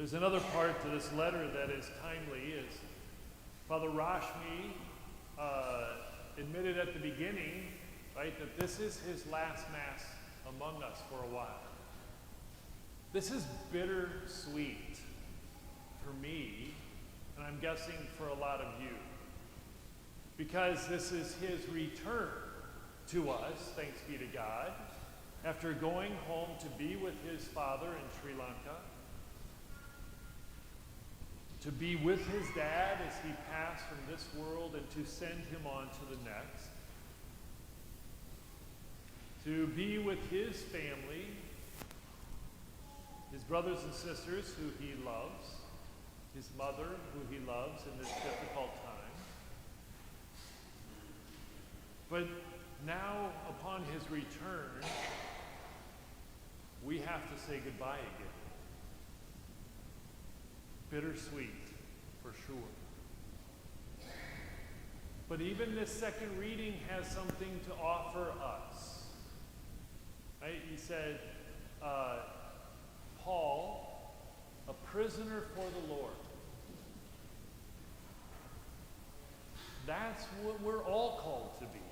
There's another part to this letter that is timely, is Father Rashmi admitted at the beginning, right, that this is his last Mass among us for a while. This is bittersweet for me, and I'm guessing for a lot of you, because this is his return to us, thanks be to God, after going home to be with his father in Sri Lanka, to be with his dad as he passed from this world and to send him on to the next, to be with his family, his brothers and sisters who he loves, his mother who he loves in this difficult time. But now, upon his return, we have to say goodbye again. Bittersweet, for sure. But even this second reading has something to offer us. Right? He said, Paul, a prisoner for the Lord. That's what we're all called to be.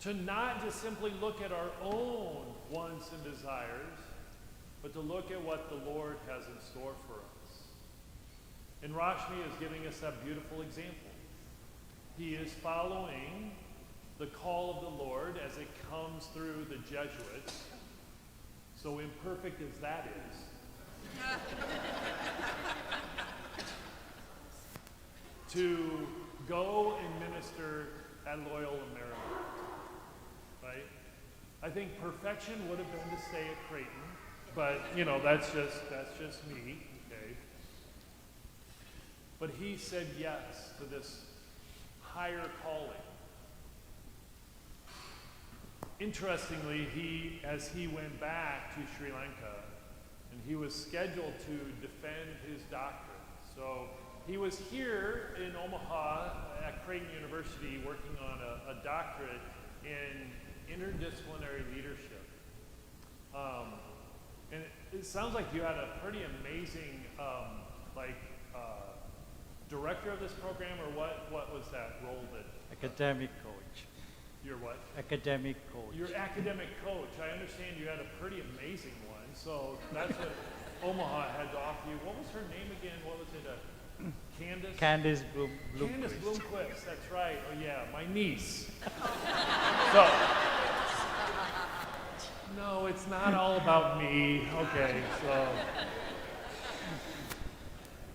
To not just simply look at our own wants and desires, but to look at what the Lord has in store for us. And Rashmi is giving us that beautiful example. He is following the call of the Lord as it comes through the Jesuits, so imperfect as that is, to go and minister at Loyola Maryland, right? I think perfection would have been to stay at Creighton, but that's just me, okay? But he said yes to this higher calling. Interestingly, as he went back to Sri Lanka, and he was scheduled to defend his doctorate. So he was here in Omaha at Creighton University working on a doctorate in interdisciplinary leadership. And it sounds like you had a pretty amazing director of this program, or what was that role that? Academic coach. Your what? Academic coach. Your academic coach. I understand you had a pretty amazing one. So that's what Omaha had to offer you. What was her name again? What was it? Candace? Candace Bloomquist. Candace Bloomquist. That's right. Oh yeah, my niece. So. No, it's not all about me. Okay,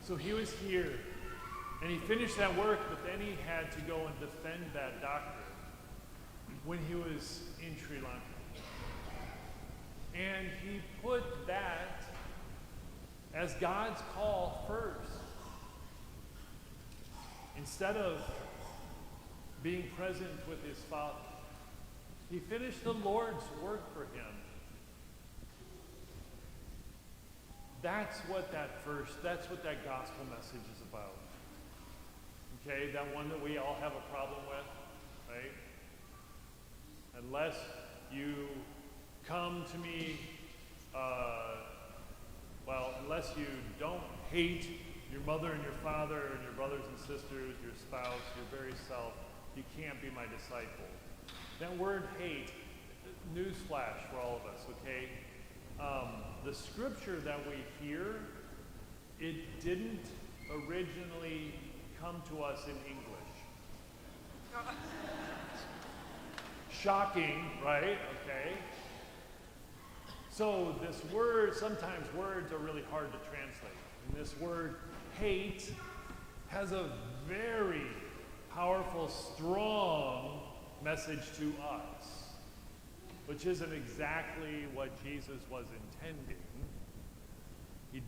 so he was here, and he finished that work, but then he had to go and defend that doctorate when he was in Sri Lanka. And he put that as God's call first. Instead of being present with his Father, he finished the Lord's work for him. That's what that gospel message is about. Okay, that one that we all have a problem with, right? Unless you come to me, unless you don't hate your mother and your father and your brothers and sisters, your spouse, your very self, you can't be my disciple. That word hate, newsflash for all of us, okay? The scripture that we hear, it didn't originally come to us in English. Shocking, right? Okay. So this word, sometimes words are really hard to translate. And this word hate has a very powerful, strong message to us, which isn't exactly what Jesus was intending. He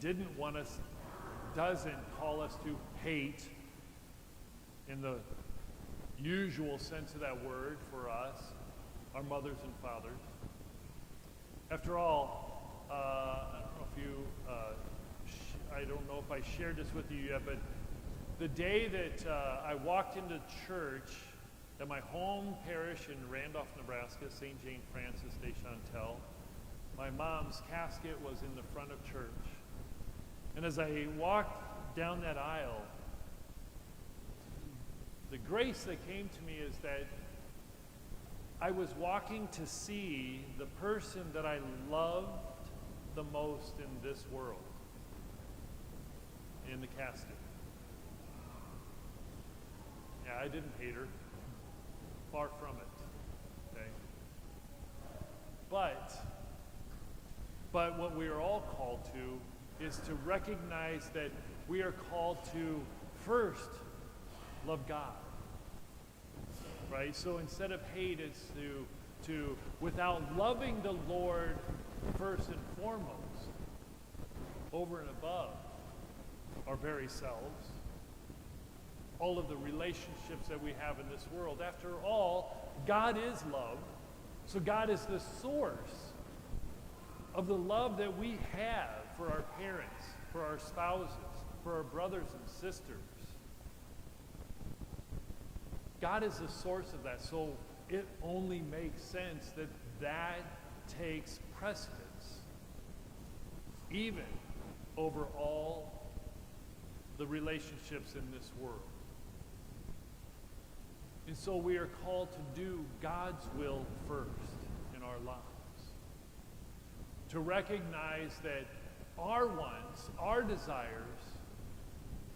doesn't call us to hate in the usual sense of that word for us, our mothers and fathers. After all, I don't know if I shared this with you yet, but the day that I walked into church at my home parish in Randolph, Nebraska, St. Jane Francis de Chantal, my mom's casket was in the front of church. And as I walked down that aisle, the grace that came to me is that I was walking to see the person that I loved the most in this world in the casket. Yeah, I didn't hate her. Far from it. Okay? But what we are all called to is to recognize that we are called to first love God. Right? So instead of hate, it's to without loving the Lord first and foremost, over and above our very selves, all of the relationships that we have in this world. After all, God is love. So God is the source of the love that we have for our parents, for our spouses, for our brothers and sisters. God is the source of that. So it only makes sense that that takes precedence, even over all the relationships in this world. And so we are called to do God's will first in our lives. To recognize that our wants, our desires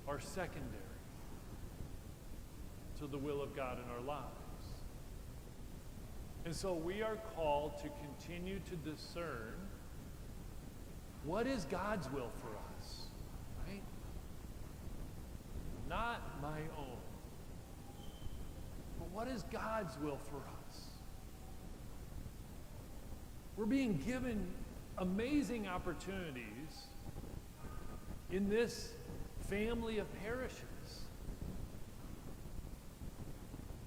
are secondary to the will of God in our lives. And so we are called to continue to discern what is God's will for us, right? Not my own. But what is God's will for us? We're being given amazing opportunities in this family of parishes.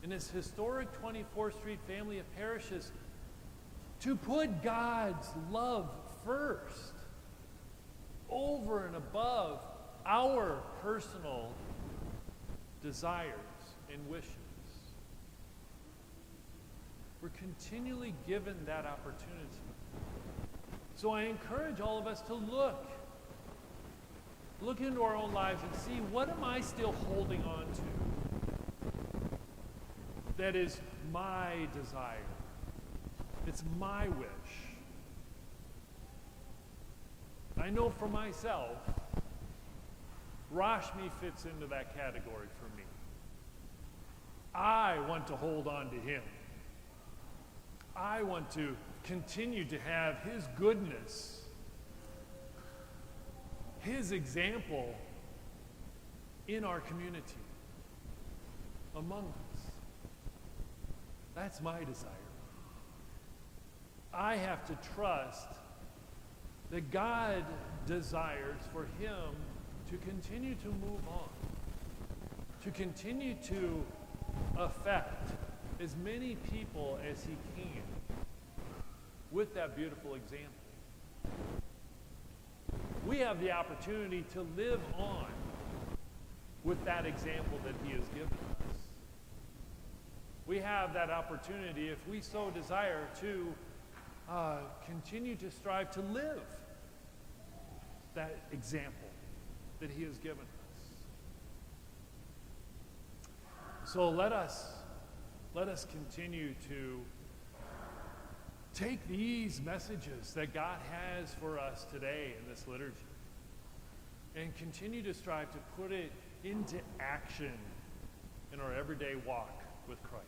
In this historic 24th Street family of parishes, to put God's love first, over and above our personal desires and wishes. We're continually given that opportunity. So I encourage all of us to look into our own lives and see, what am I still holding on to that is my desire? It's my wish. I know for myself, Rashmi fits into that category for me. I want to hold on to him. I want to continue to have his goodness, his example in our community, among us. That's my desire. I have to trust that God desires for him to continue to move on, to continue to affect as many people as he can with that beautiful example. We have the opportunity to live on with that example that he has given us. We have that opportunity, if we so desire, to continue to strive to live that example that he has given us. So let us continue to take these messages that God has for us today in this liturgy and continue to strive to put it into action in our everyday walk with Christ.